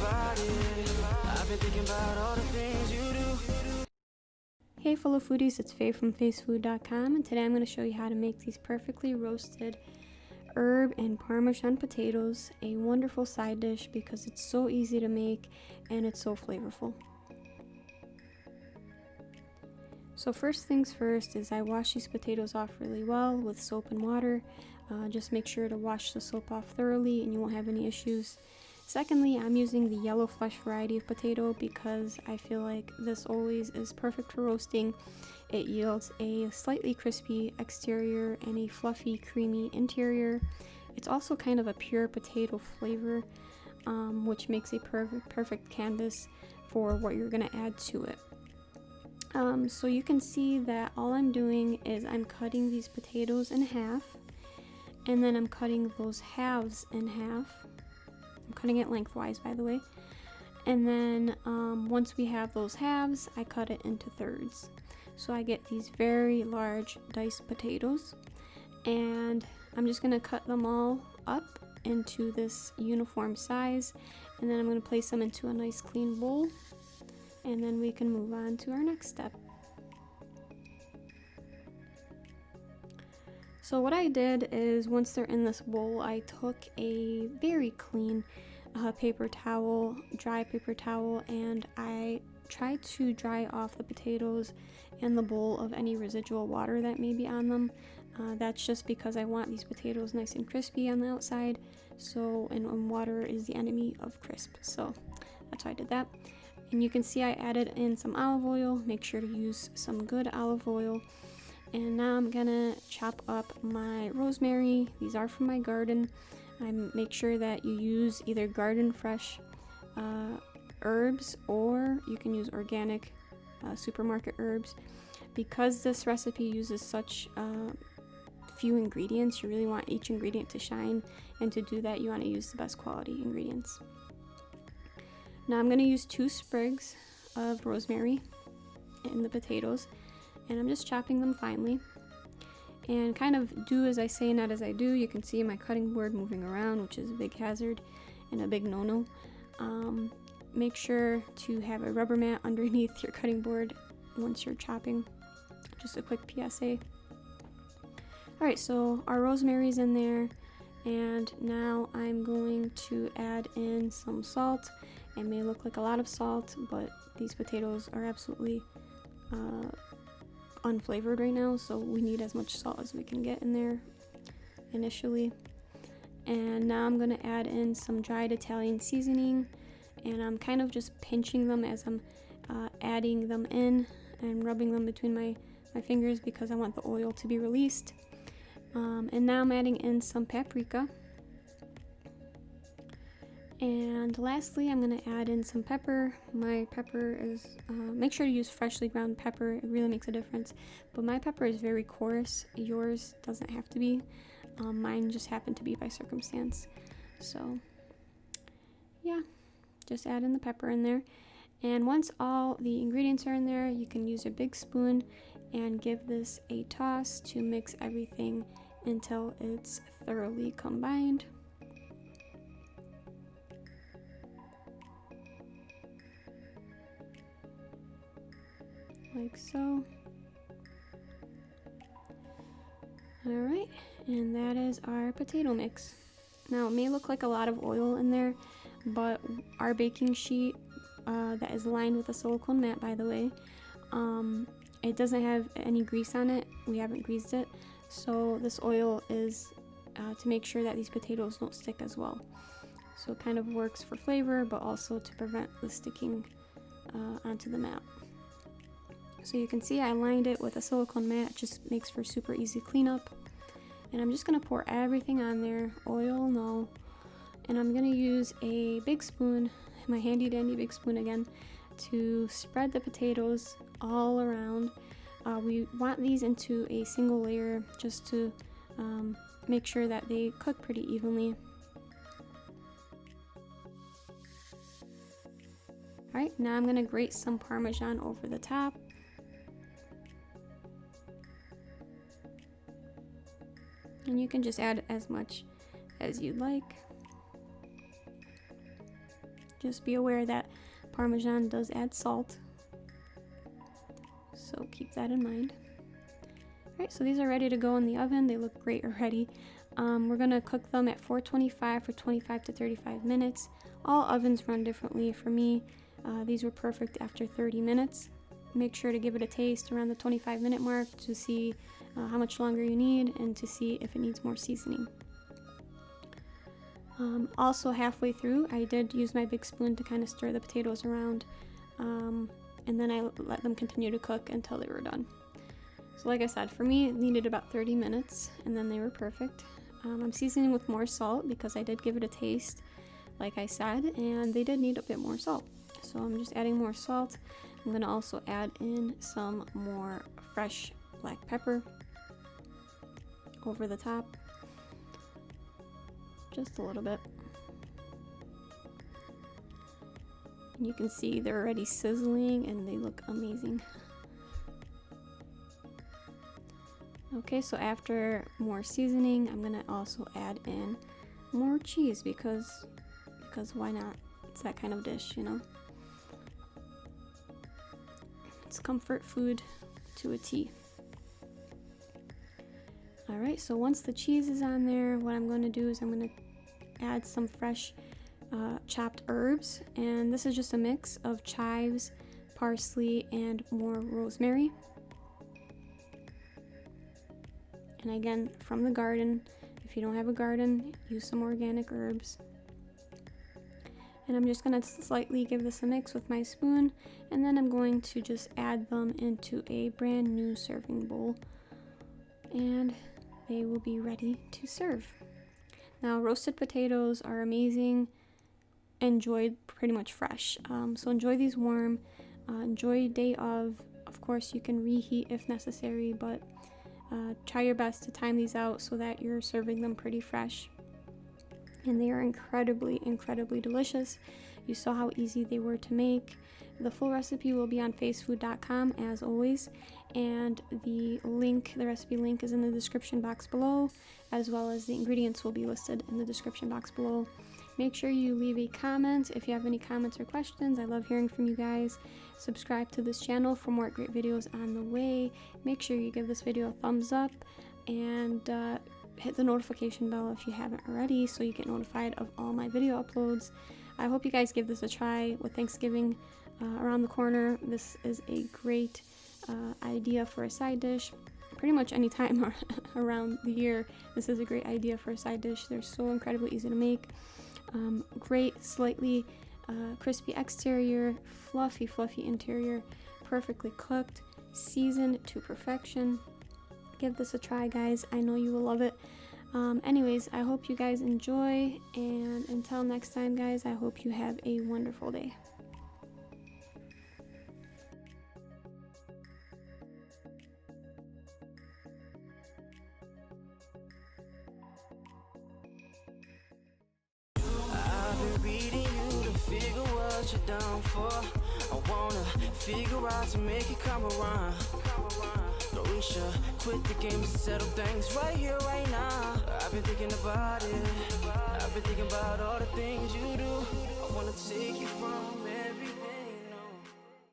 about it. I've been thinking about all the things you do. Hey fellow foodies, it's Faye from facefood.com, and today I'm going to show you how to make these perfectly roasted herb and parmesan potatoes, a wonderful side dish because it's so easy to make and it's so flavorful. So first things first is I wash these potatoes off really well with soap and water. Just make sure to wash the soap off thoroughly and you won't have any issues. Secondly, I'm using the yellow flesh variety of potato because I feel like this always is perfect for roasting. It yields a slightly crispy exterior and a fluffy, creamy interior. It's also kind of a pure potato flavor, which makes a perfect canvas for what you're going to add to it. So you can see that all I'm doing is I'm cutting these potatoes in half, and then I'm cutting those halves in half. I'm cutting it lengthwise, by the way. And then once we have those halves, I cut it into thirds. So I get these very large diced potatoes, and I'm just gonna cut them all up into this uniform size, and then I'm gonna place them into a nice clean bowl, and then we can move on to our next step. So what I did is, once they're in this bowl, I took a very clean paper towel, dry paper towel, and I tried to dry off the potatoes and the bowl of any residual water that may be on them. That's just because I want these potatoes nice and crispy on the outside, and water is the enemy of crisp, so that's why I did that. And you can see I added in some olive oil. Make sure to use some good olive oil. And now I'm gonna chop up my rosemary. These are from my garden. I make sure that you use either garden fresh herbs, or you can use organic supermarket herbs. Because this recipe uses such few ingredients, you really want each ingredient to shine, and to do that you want to use the best quality ingredients. Now I'm gonna use 2 sprigs of rosemary in the potatoes, and I'm just chopping them finely. And kind of do as I say, not as I do. You can see my cutting board moving around, which is a big hazard and a big no-no. Make sure to have a rubber mat underneath your cutting board once you're chopping. Just a quick PSA. Alright, so our rosemary's in there, and now I'm going to add in some salt. It may look like a lot of salt, but these potatoes are absolutely unflavored right now, so we need as much salt as we can get in there initially. And now I'm going to add in some dried Italian seasoning, and I'm kind of just pinching them as I'm adding them in and rubbing them between my fingers because I want the oil to be released. And now I'm adding in some paprika. And lastly, I'm going to add in some pepper. My pepper is, make sure to use freshly ground pepper, it really makes a difference. But my pepper is very coarse, yours doesn't have to be. Mine just happened to be by circumstance. So yeah, just add in the pepper in there. And once all the ingredients are in there, you can use a big spoon and give this a toss to mix everything until it's thoroughly combined. Like so. Alright, and that is our potato mix. Now it may look like a lot of oil in there, but our baking sheet that is lined with a silicone mat, by the way, it doesn't have any grease on it. We haven't greased it, so this oil is to make sure that these potatoes don't stick as well. So it kind of works for flavor, but also to prevent the sticking onto the mat. So you can see I lined it with a silicone mat. It just makes for super easy cleanup. And I'm just going to pour everything on there, oil and all. And I'm going to use a big spoon, my handy dandy big spoon again, to spread the potatoes all around. We want these into a single layer just to make sure that they cook pretty evenly. Alright, now I'm going to grate some Parmesan over the top. And you can just add as much as you'd like. Just be aware that Parmesan does add salt, so keep that in mind. Alright, so these are ready to go in the oven. They look great already. We're going to cook them at 425 for 25 to 35 minutes. All ovens run differently. For me, these were perfect after 30 minutes. Make sure to give it a taste around the 25-minute mark to see how much longer you need and to see if it needs more seasoning. Also halfway through, I did use my big spoon to kind of stir the potatoes around, and then I let them continue to cook until they were done. So like I said, for me it needed about 30 minutes and then they were perfect. I'm seasoning with more salt because I did give it a taste, like I said, and they did need a bit more salt. So I'm just adding more salt. I'm going to also add in some more fresh black pepper over the top. Just a little bit. And you can see they're already sizzling and they look amazing. Okay, so after more seasoning, I'm gonna also add in more cheese because why not? It's that kind of dish, you know. It's comfort food to a T. Alright, so once the cheese is on there, what I'm going to do is I'm going to add some fresh chopped herbs, and this is just a mix of chives, parsley, and more rosemary. And again, from the garden. If you don't have a garden, use some organic herbs. And I'm just going to slightly give this a mix with my spoon, and then I'm going to just add them into a brand new serving bowl, and they will be ready to serve. Now, roasted potatoes are amazing, enjoyed pretty much fresh. So enjoy these warm, enjoy day of. Of course, you can reheat if necessary, but try your best to time these out so that you're serving them pretty fresh. And they are incredibly, incredibly delicious. You saw how easy they were to make. The full recipe will be on facefood.com as always, and the recipe link is in the description box below, as well as the ingredients will be listed in the description box below. Make sure you leave a comment if you have any comments or questions. I love hearing from you guys. Subscribe to this channel for more great videos on the way. Make sure you give this video a thumbs up and hit the notification bell if you haven't already so you get notified of all my video uploads. I hope you guys give this a try with Thanksgiving around the corner. This is a great idea for a side dish. Pretty much any time around the year, this is a great idea for a side dish. They're so incredibly easy to make. Great, slightly crispy exterior, fluffy interior, perfectly cooked, seasoned to perfection. Give this a try, guys. I know you will love it. Anyways, I hope you guys enjoy, and until next time, guys, I hope you have a wonderful day. I've been reading you to figure what you're down for. I wanna figure out to make it come around. But we should quit the game and settle things right here, right now. I've been thinking about it. I've been thinking about all the things you do. I wanna take you from it.